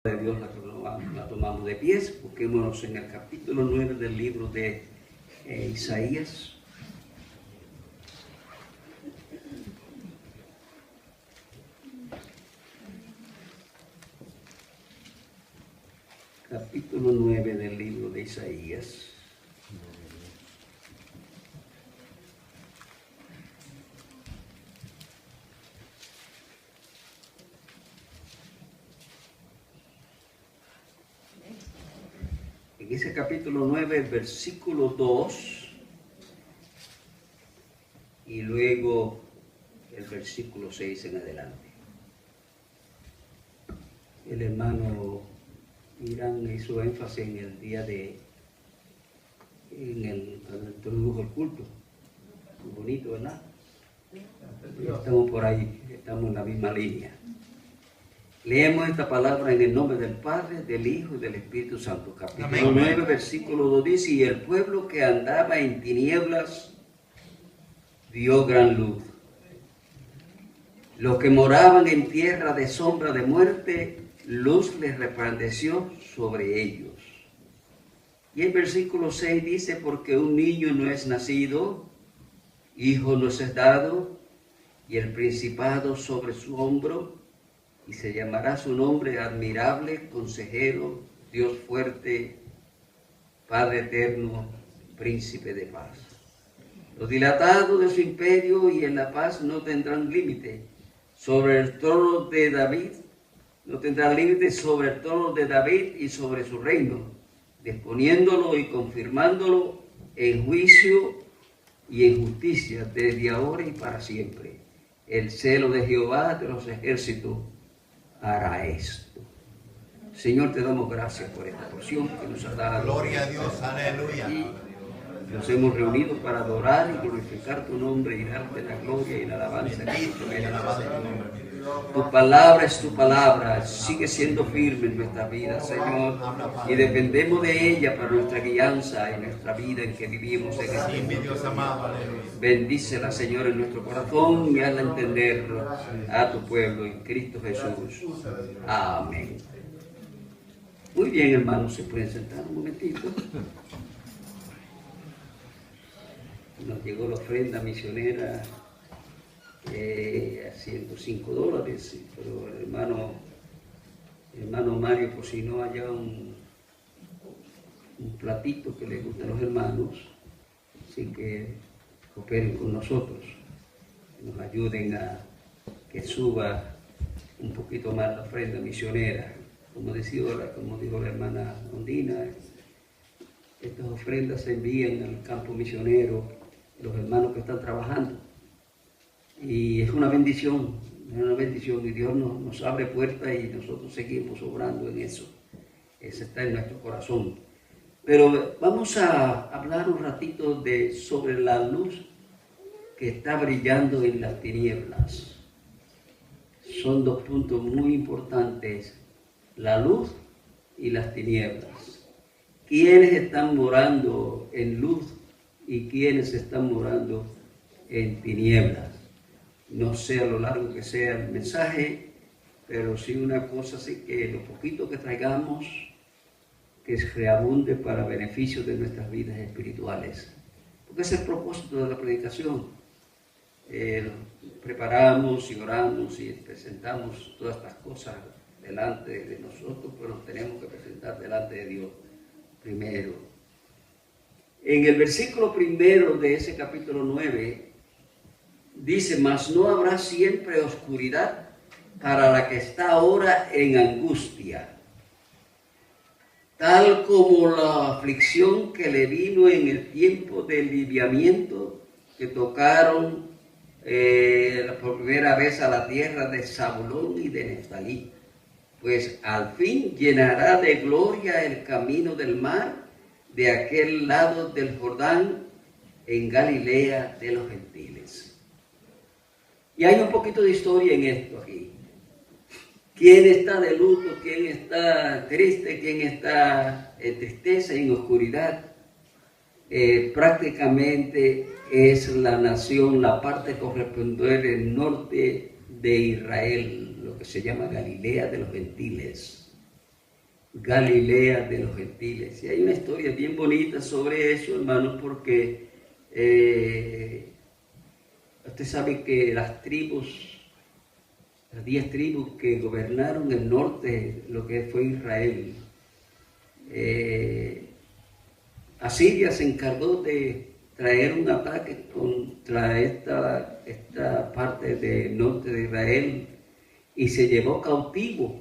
de Dios la tomamos de pies. Busquémonos en el capítulo 9 del libro de Isaías. Capítulo 9 del libro de Isaías. En ese capítulo 9, versículo 2, y luego el versículo 6 en adelante. El hermano Irán hizo énfasis en el día cuando introdujo el culto. Muy bonito, ¿verdad? Estamos por ahí, estamos en la misma línea. Leemos esta palabra en el nombre del Padre, del Hijo y del Espíritu Santo. Capítulo 9, versículo 2 dice: y el pueblo que andaba en tinieblas vio gran luz. Los que moraban en tierra de sombra de muerte, luz les resplandeció sobre ellos. Y el versículo 6 dice: porque un niño no es nacido, hijo nos es dado, y el principado sobre su hombro, y se llamará su nombre admirable, consejero, Dios fuerte, Padre eterno, príncipe de paz. Los dilatados de su imperio y en la paz no tendrán límite. Sobre el trono de David, no tendrá límite sobre el trono de David y sobre su reino, disponiéndolo y confirmándolo en juicio y en justicia desde ahora y para siempre. El celo de Jehová de los ejércitos hará esto. Señor, te damos gracias por esta porción que nos ha dado. Gloria a Dios, aleluya. Y nos hemos reunido para adorar y glorificar tu nombre y darte la gloria y la alabanza que tú mereces, Señor. Tu palabra es tu palabra, sigue siendo firme en nuestra vida, Señor, y dependemos de ella para nuestra guianza en nuestra vida en que vivimos en este mundo. Bendícela, Señor, en nuestro corazón y hazla entender a tu pueblo en Cristo Jesús. Amén. Muy bien, hermanos, se pueden sentar un momentito. Nos llegó la ofrenda misionera a $105, pero el hermano Mario cocinó allá un platito que le gusta a los hermanos, así que cooperen con nosotros, nos ayuden a que suba un poquito más la ofrenda misionera. Como dijo la hermana Ondina, estas ofrendas se envían al campo misionero, los hermanos que están trabajando. Y es una bendición, y Dios nos abre puertas y nosotros seguimos obrando en eso. Ese está en nuestro corazón. Pero vamos a hablar un ratito sobre la luz que está brillando en las tinieblas. Son dos puntos muy importantes, la luz y las tinieblas. ¿Quiénes están morando en luz y quiénes están morando en tinieblas? No sé a lo largo que sea el mensaje, pero sí una cosa, sí que lo poquito que traigamos, que reabunde para beneficio de nuestras vidas espirituales. Porque ese es el propósito de la predicación. Preparamos y oramos y presentamos todas estas cosas delante de nosotros, pero nos tenemos que presentar delante de Dios primero. En el versículo primero de ese capítulo 9, dice: mas no habrá siempre oscuridad para la que está ahora en angustia, tal como la aflicción que le vino en el tiempo del liviamiento que tocaron por primera vez a la tierra de Zabulón y de Neftalí, pues al fin llenará de gloria el camino del mar de aquel lado del Jordán, en Galilea de los gentiles. Y hay un poquito de historia en esto aquí. ¿Quién está de luto? ¿Quién está triste? ¿Quién está en tristeza y en oscuridad? Prácticamente es la nación, la parte correspondiente del norte de Israel, lo que se llama Galilea de los gentiles. Galilea de los gentiles. Y hay una historia bien bonita sobre eso, hermanos, porque usted sabe que las 10 tribus que gobernaron el norte, lo que fue Israel, Asiria se encargó de traer un ataque contra esta parte del norte de Israel y se llevó cautivo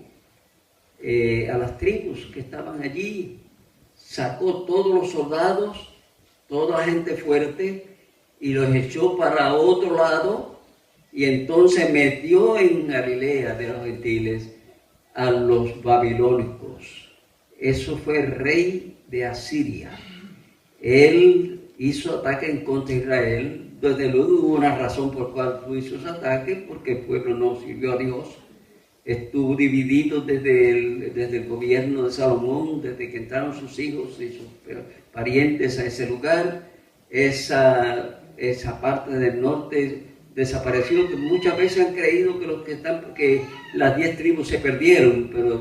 a las tribus que estaban allí, sacó todos los soldados, toda la gente fuerte y los echó para otro lado y entonces metió en Galilea de los gentiles a los babilónicos. Eso fue el rey de Asiria. Él hizo ataque en contra de Israel. Desde luego hubo una razón por cual hizo ese ataque, porque el pueblo no sirvió a Dios. Estuvo dividido desde el gobierno de Salomón, desde que entraron sus hijos y sus parientes a ese lugar. Esa parte del norte desapareció. Muchas veces han creído que las 10 tribus se perdieron, pero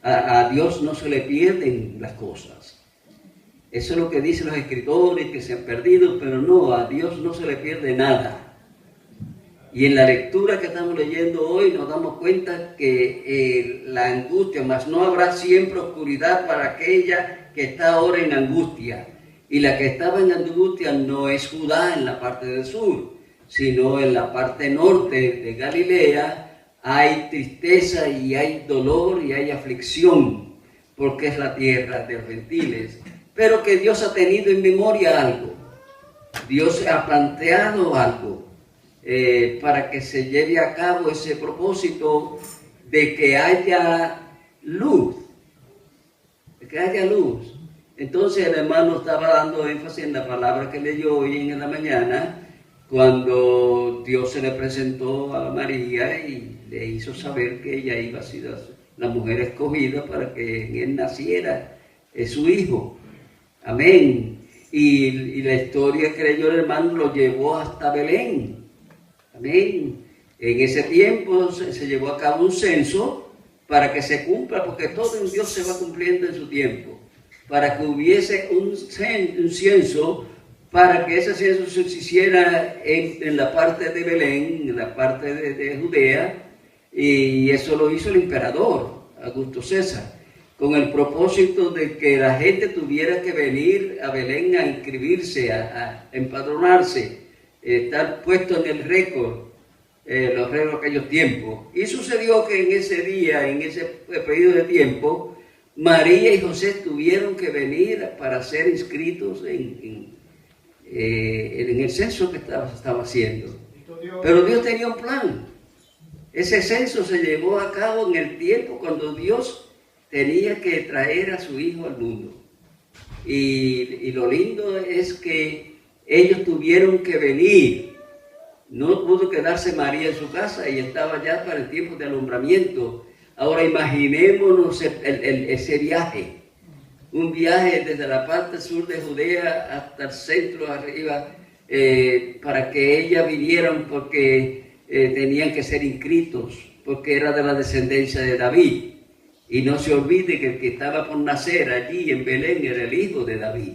a Dios no se le pierden las cosas. Eso es lo que dicen los escritores, que se han perdido, pero no, a Dios no se le pierde nada. Y en la lectura que estamos leyendo hoy nos damos cuenta que la angustia, mas no habrá siempre oscuridad para aquella que está ahora en angustia. Y la que estaba en angustia no es Judá en la parte del sur, sino en la parte norte de Galilea. Hay tristeza y hay dolor y hay aflicción, porque es la tierra de los gentiles. Pero que Dios ha tenido en memoria algo. Dios ha planteado algo. Para que se lleve a cabo ese propósito de que haya luz, Entonces el hermano estaba dando énfasis en la palabra que leyó hoy en la mañana, cuando Dios se le presentó a María y le hizo saber que ella iba a ser la mujer escogida para que en él naciera su hijo. Amén. Y la historia que leyó el hermano lo llevó hasta Belén. Amén. En ese tiempo se llevó a cabo un censo para que se cumpla, porque todo en Dios se va cumpliendo en su tiempo. Para que hubiese un censo, para que ese censo se hiciera en la parte de Belén, en la parte de Judea, y eso lo hizo el emperador Augusto César, con el propósito de que la gente tuviera que venir a Belén a inscribirse, a empadronarse, estar puesto en el récord, los récords de aquellos tiempos. Y sucedió que en ese día, en ese periodo de tiempo, María y José tuvieron que venir para ser inscritos en el censo que estaba haciendo. Pero Dios tenía un plan. Ese censo se llevó a cabo en el tiempo cuando Dios tenía que traer a su hijo al mundo. Y lo lindo es que ellos tuvieron que venir. No pudo quedarse María en su casa y estaba ya para el tiempo de alumbramiento. Ahora imaginémonos ese viaje. Un viaje desde la parte sur de Judea hasta el centro arriba, para que ellas vinieran, porque tenían que ser inscritos, porque era de la descendencia de David. Y no se olvide que el que estaba por nacer allí en Belén era el hijo de David.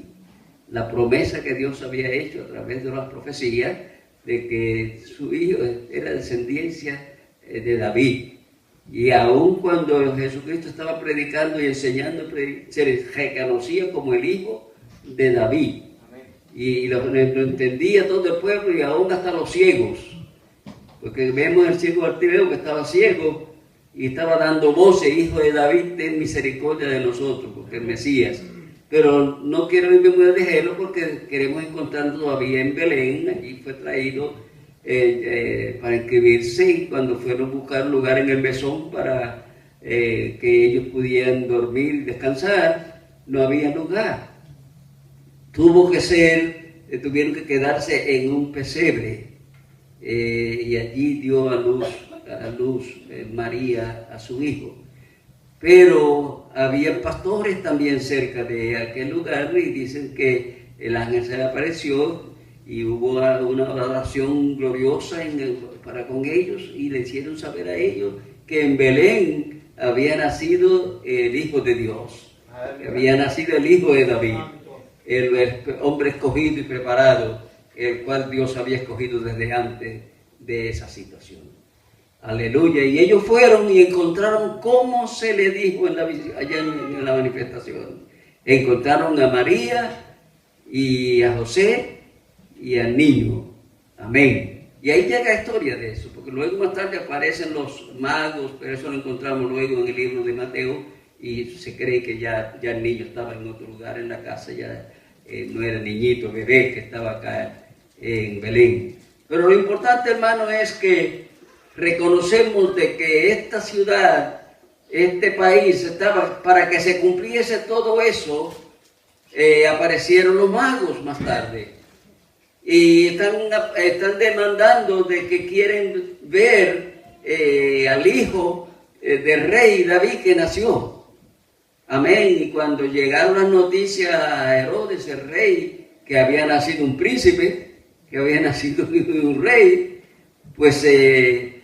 La promesa que Dios había hecho a través de las profecías de que su hijo era descendencia de David. Y aun cuando Jesucristo estaba predicando y enseñando, se le reconocía como el hijo de David. Y lo entendía todo el pueblo y aún hasta los ciegos. Porque vemos el ciego Bartimeo que estaba ciego y estaba dando voces: hijo de David, ten misericordia de nosotros, porque el Mesías. Pero no quiero irme muy lejos, porque queremos encontrarlo todavía en Belén. Allí fue traído para inscribirse, y cuando fueron a buscar lugar en el mesón para que ellos pudieran dormir y descansar, no había lugar. Tuvieron que quedarse en un pesebre, y allí dio a luz María a su hijo. Pero había pastores también cerca de aquel lugar, y dicen que el ángel se le apareció y hubo una oración gloriosa para con ellos, y le hicieron saber a ellos que en Belén había nacido el Hijo de Dios, había nacido el Hijo de David, el hombre escogido y preparado, el cual Dios había escogido desde antes de esa situación. Aleluya. Y ellos fueron y encontraron cómo se le dijo allá en la manifestación. Encontraron a María y a José y al niño. Amén. Y ahí llega la historia de eso, porque luego más tarde aparecen los magos, pero eso lo encontramos luego en el libro de Mateo, y se cree que ya el niño estaba en otro lugar en la casa, ya no era niñito, bebé que estaba acá en Belén. Pero lo importante, hermano, es que reconocemos de que esta ciudad, este país, estaba, para que se cumpliese todo eso, aparecieron los magos más tarde. Y están demandando de que quieren ver al hijo del rey David que nació. Amén. Y cuando llegaron las noticias a Herodes, el rey, que había nacido un príncipe, que había nacido un rey, pues se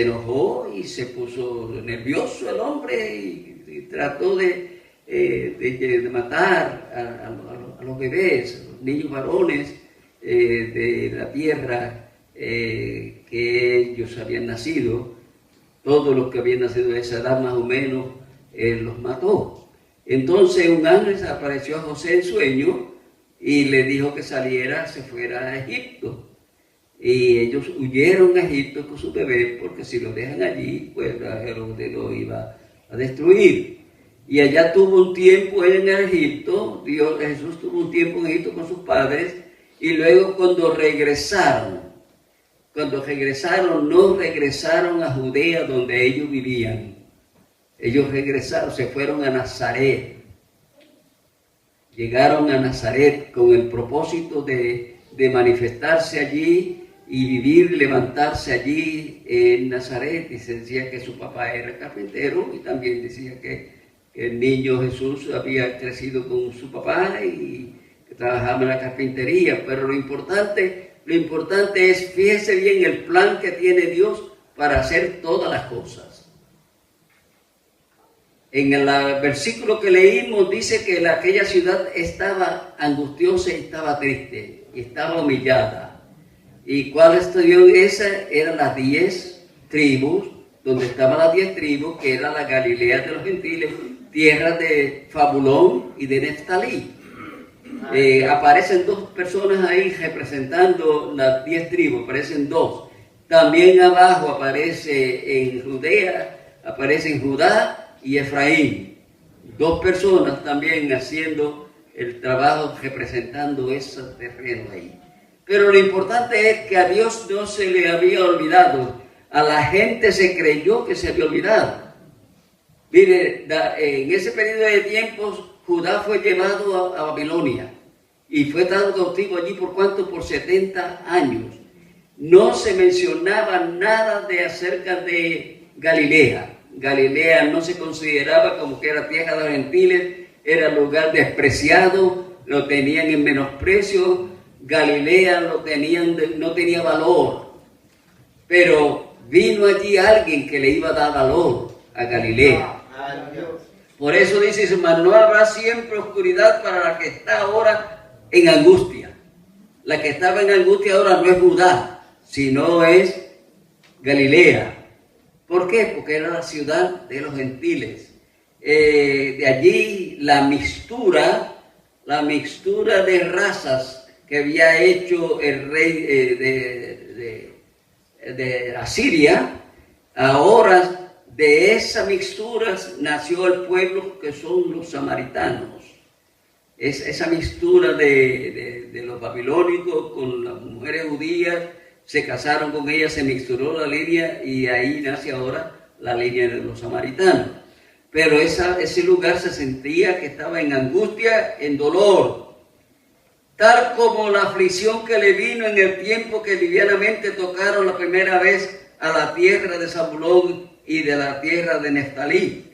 enojó y se puso nervioso el hombre y trató de matar a los bebés, a los niños varones de la tierra que ellos habían nacido. Todos los que habían nacido de esa edad más o menos, él los mató. Entonces un ángel apareció a José en sueño y le dijo que saliera, se fuera a Egipto. Y ellos huyeron a Egipto con su bebé, porque si lo dejan allí, pues Herodes lo iba a destruir. Y allá tuvo un tiempo en Egipto, Jesús tuvo un tiempo en Egipto con sus padres, y luego cuando regresaron, no regresaron a Judea donde ellos vivían. Ellos regresaron, se fueron a Nazaret. Llegaron a Nazaret con el propósito de manifestarse allí y vivir, levantarse allí en Nazaret. Y se decía que su papá era carpintero, y también decía que el niño Jesús había crecido con su papá y que trabajaba en la carpintería. Pero lo importante es, fíjese bien el plan que tiene Dios para hacer todas las cosas. En el versículo que leímos dice que aquella ciudad estaba angustiosa y estaba triste y estaba humillada. ¿Y cuál estudió esa? Eran las 10 tribus, donde estaban las 10 tribus, que era la Galilea de los gentiles, tierra de Fabulón y de Neftalí. Aparecen dos personas ahí representando las 10 tribus, aparecen dos. También abajo aparece en Judea, aparecen Judá y Efraín, dos personas también haciendo el trabajo representando ese terreno ahí. Pero lo importante es que a Dios no se le había olvidado, a la gente se creyó que se había olvidado. Mire, en ese periodo de tiempos Judá fue llevado a Babilonia y fue dado cautivo allí por ¿cuánto? Por 70 años. No se mencionaba nada acerca de Galilea. Galilea no se consideraba como que era tierra de los gentiles, era lugar despreciado, lo tenían en menosprecio. Galilea no tenía valor, pero vino allí alguien que le iba a dar valor a Galilea. Por eso dice, hermano, no habrá siempre oscuridad para la que está ahora en angustia. La que estaba en angustia ahora no es Judá, sino es Galilea. ¿Por qué? Porque era la ciudad de los gentiles. De allí la mixtura de razas que había hecho el rey de Asiria. Ahora de esa mixtura nació el pueblo que son los samaritanos. Esa mixtura de los babilónicos con las mujeres judías, se casaron con ellas, se mixturó la línea y ahí nace ahora la línea de los samaritanos. Pero ese lugar se sentía que estaba en angustia, en dolor, tal como la aflicción que le vino en el tiempo que livianamente tocaron la primera vez a la tierra de Zabulón y de la tierra de Neftalí.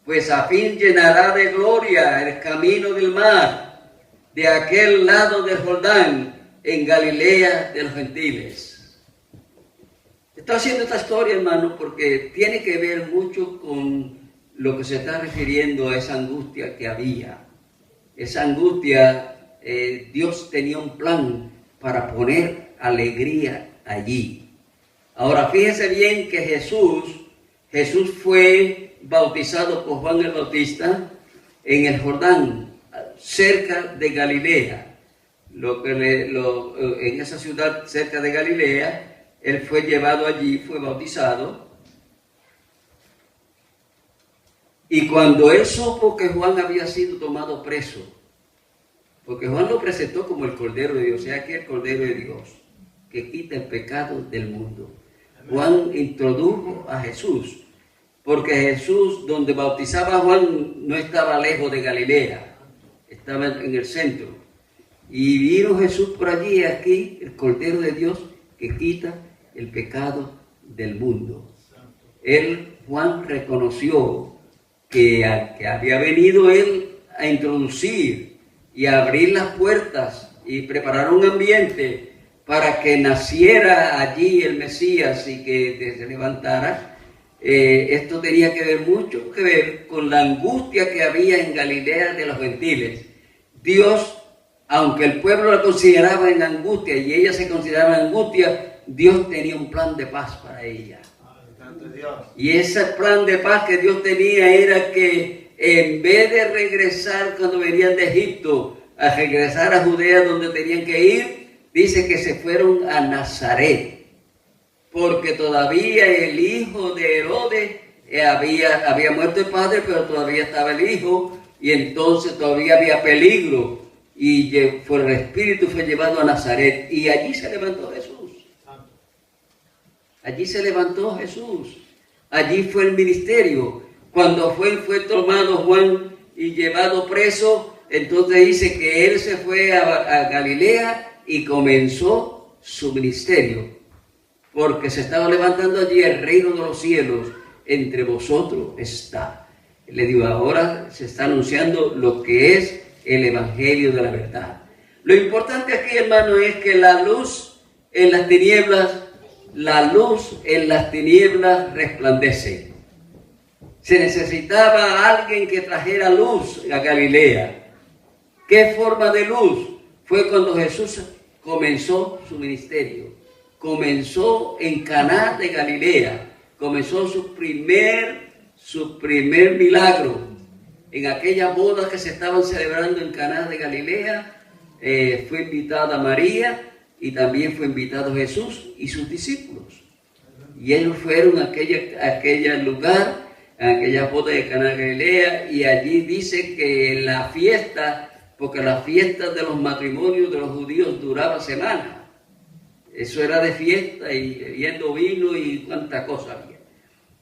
Pues a fin llenará de gloria el camino del mar, de aquel lado del Jordán, en Galilea de los gentiles. Estoy haciendo esta historia, hermano, porque tiene que ver mucho con lo que se está refiriendo a esa angustia que había. Esa angustia, Dios tenía un plan para poner alegría allí. Ahora fíjese bien que Jesús fue bautizado por Juan el Bautista en el Jordán, cerca de Galilea. En esa ciudad cerca de Galilea, él fue llevado allí, fue bautizado. Y cuando él supo que Juan había sido tomado preso, porque Juan lo presentó como el Cordero de Dios, o sea que el Cordero de Dios, que quita el pecado del mundo. Juan introdujo a Jesús, porque Jesús, donde bautizaba a Juan, no estaba lejos de Galilea, estaba en el centro. Y vino Jesús por allí, aquí, el Cordero de Dios, que quita el pecado del mundo. Juan reconoció que había venido él a introducir y a abrir las puertas y preparar un ambiente para que naciera allí el Mesías y que se levantara. Esto tenía mucho que ver con la angustia que había en Galilea de los gentiles. Dios, aunque el pueblo la consideraba en angustia y ella se consideraba en angustia, Dios tenía un plan de paz para ella. Y ese plan de paz que Dios tenía era que en vez de regresar cuando venían de Egipto, a regresar a Judea donde tenían que ir, dice que se fueron a Nazaret, porque todavía el hijo de Herodes había muerto el padre, pero todavía estaba el hijo, y entonces todavía había peligro, y por el Espíritu fue llevado a Nazaret, y allí se levantó Jesús. Allí se levantó Jesús. Allí fue el ministerio. Cuando fue tomado Juan y llevado preso, entonces dice que él se fue a Galilea y comenzó su ministerio. Porque se estaba levantando allí el reino de los cielos. Entre vosotros está. Le digo, ahora se está anunciando lo que es el evangelio de la verdad. Lo importante aquí, hermano, es que la luz en las tinieblas resplandece. Se necesitaba alguien que trajera luz a Galilea. ¿Qué forma de luz? Fue cuando Jesús comenzó su ministerio. Comenzó en Caná de Galilea. Comenzó su primer milagro. En aquella boda que se estaban celebrando en Caná de Galilea, fue invitada María y también fue invitado Jesús y sus discípulos. Y ellos fueron a aquel lugar, a aquella boda de Caná de Galilea, y allí dice que la fiesta, porque la fiesta de los matrimonios de los judíos duraba semanas. Eso era de fiesta y bebiendo vino y cuánta cosa había.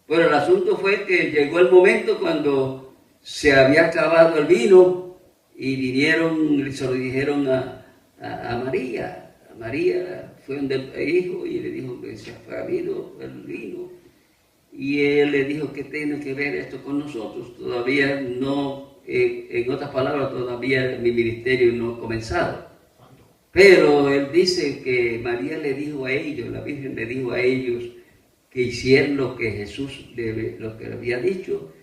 Pero el asunto fue que llegó el momento cuando se había acabado el vino y vinieron, se lo dijeron a María. María fue donde el hijo y le dijo que se ha acabado el vino. Y él le dijo que tiene que ver esto con nosotros. Todavía no, en otras palabras, todavía mi ministerio no ha comenzado. Pero él dice que María le dijo a ellos, la Virgen le dijo a ellos que hicieron lo que Jesús lo que le había dicho,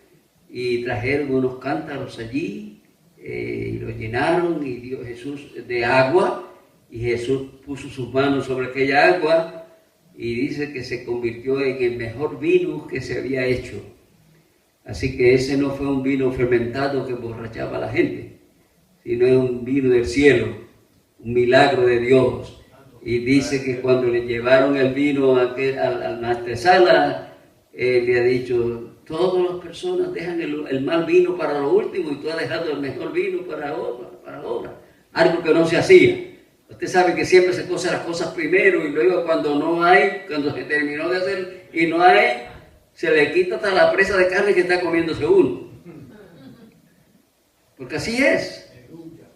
y trajeron unos cántaros allí y los llenaron y dio Jesús de agua, y Jesús puso sus manos sobre aquella agua y dice que se convirtió en el mejor vino que se había hecho. Así que ese no fue un vino fermentado que emborrachaba a la gente, sino es un vino del cielo, un milagro de Dios. Y dice que cuando le llevaron el vino al maestresala, le ha dicho, todas las personas dejan el mal vino para lo último y tú has dejado el mejor vino para ahora. Algo que no se hacía. Usted sabe que siempre se cocen las cosas primero y luego cuando se terminó de hacer y no hay, se le quita hasta la presa de carne que está comiéndose uno. Porque así es.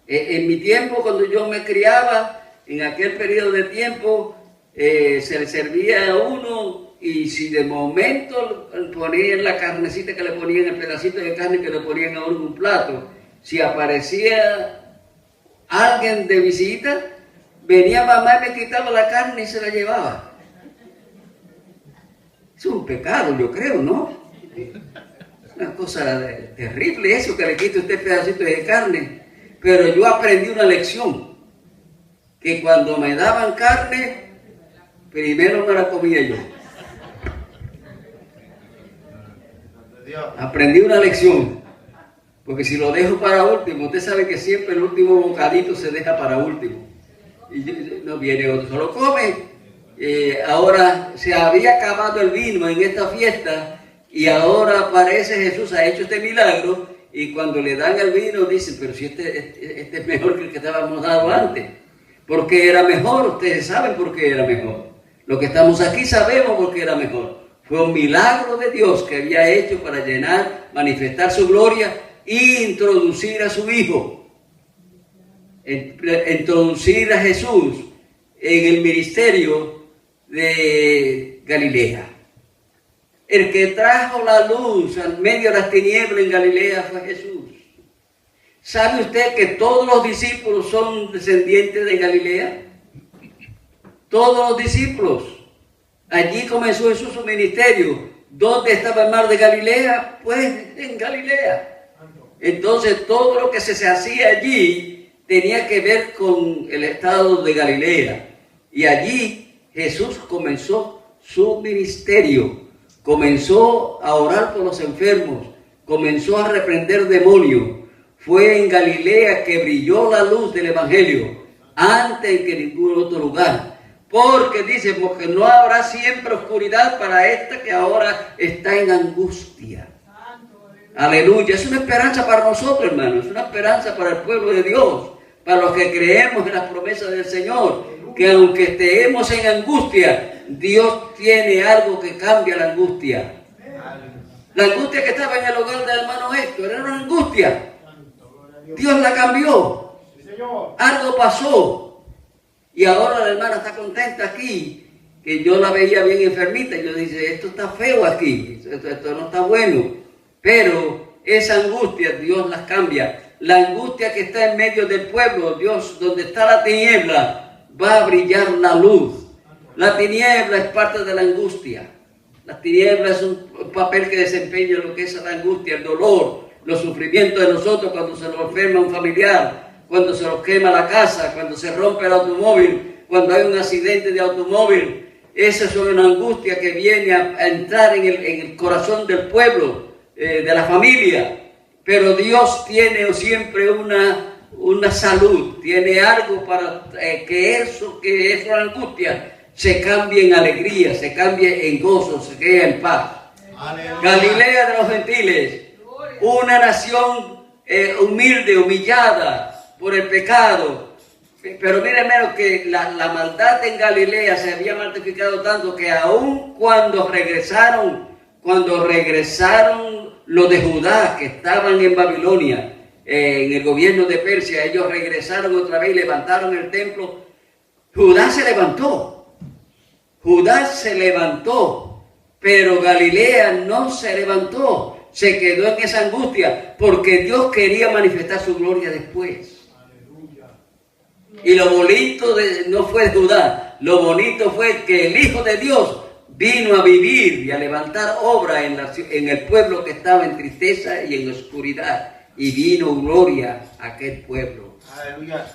En mi tiempo, cuando yo me criaba, en aquel periodo de tiempo, se le servía a uno y si de momento ponían la carnecita que le ponían, el pedacito de carne que le ponían a uno en un plato, si aparecía alguien de visita, venía mamá y le quitaba la carne y se la llevaba. Es un pecado, yo creo, ¿no? Una cosa terrible eso, que le quite usted pedacitos de carne. Pero yo aprendí una lección, que cuando me daban carne, primero me la comía yo. Aprendí una lección, porque si lo dejo para último, usted sabe que siempre el último bocadito se deja para último. Y no viene otro, solo come. Ahora se había acabado el vino en esta fiesta y ahora aparece Jesús, ha hecho este milagro, y cuando le dan el vino dicen, pero si este es mejor que el que estábamos dando antes. ¿Por qué era mejor? Ustedes saben por qué era mejor. Los que estamos aquí sabemos por qué era mejor. Fue un milagro de Dios que había hecho para llenar, manifestar su gloria e introducir a su Hijo. Introducir a Jesús en el ministerio de Galilea. El que trajo la luz al medio de las tinieblas en Galilea fue Jesús. ¿Sabe usted que todos los discípulos son descendientes de Galilea? Todos los discípulos. Allí comenzó Jesús su ministerio. ¿Dónde estaba el mar de Galilea? Pues en Galilea. Entonces todo lo que se hacía allí tenía que ver con el estado de Galilea. Y allí Jesús comenzó su ministerio. Comenzó a orar por los enfermos. Comenzó a reprender demonios. Fue en Galilea que brilló la luz del Evangelio antes que en ningún otro lugar. Porque dice, porque no habrá siempre oscuridad para esta que ahora está en angustia. Aleluya. Es una esperanza para nosotros, hermanos. Es una esperanza para el pueblo de Dios. Para los que creemos en las promesas del Señor. Que aunque estemos en angustia, Dios tiene algo que cambia la angustia. La angustia que estaba en el hogar del hermano Héctor era una angustia. Dios la cambió. Algo pasó. Y ahora la hermana está contenta aquí, que yo la veía bien enfermita. Y yo dije, esto está feo aquí, esto no está bueno. Pero esa angustia Dios las cambia. La angustia que está en medio del pueblo, Dios, donde está la tiniebla, va a brillar la luz. La tiniebla es parte de la angustia. La tiniebla es un papel que desempeña lo que es la angustia, el dolor, los sufrimientos de nosotros cuando se nos enferma un familiar, cuando se nos quema la casa, cuando se rompe el automóvil, cuando hay un accidente de automóvil. Esa es una angustia que viene a entrar en el corazón del pueblo, de la familia. Pero Dios tiene siempre una salud, tiene algo para que esa angustia se cambie en alegría, se cambie en gozo, se quede en paz. Aleluya. Galilea de los gentiles, una nación humilde, humillada por el pecado. Pero miren, hermano, que la maldad en Galilea se había multiplicado tanto que aun cuando regresaron los de Judá que estaban en Babilonia, en el gobierno de Persia, ellos regresaron otra vez y levantaron el templo. Judá se levantó, pero Galilea no se levantó, se quedó en esa angustia, porque Dios quería manifestar su gloria después. Y lo bonito no fue Judá, lo bonito fue que el Hijo de Dios vino a vivir y a levantar obra en el pueblo que estaba en tristeza y en oscuridad, y vino gloria a aquel pueblo. Aleluya.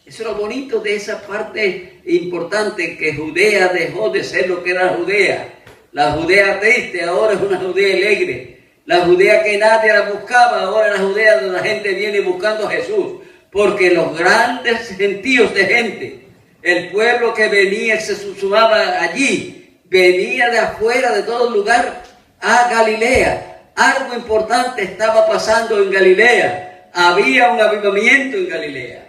Eso es lo bonito de esa parte importante, que Judea dejó de ser lo que era Judea. La Judea triste ahora es una Judea alegre. La Judea que nadie la buscaba, ahora es la Judea donde la gente viene buscando a Jesús. Porque los grandes gentíos de gente, el pueblo que venía, se sumaba allí, venía de afuera de todo lugar a Galilea. Algo importante estaba pasando en Galilea. Había un avivamiento en Galilea.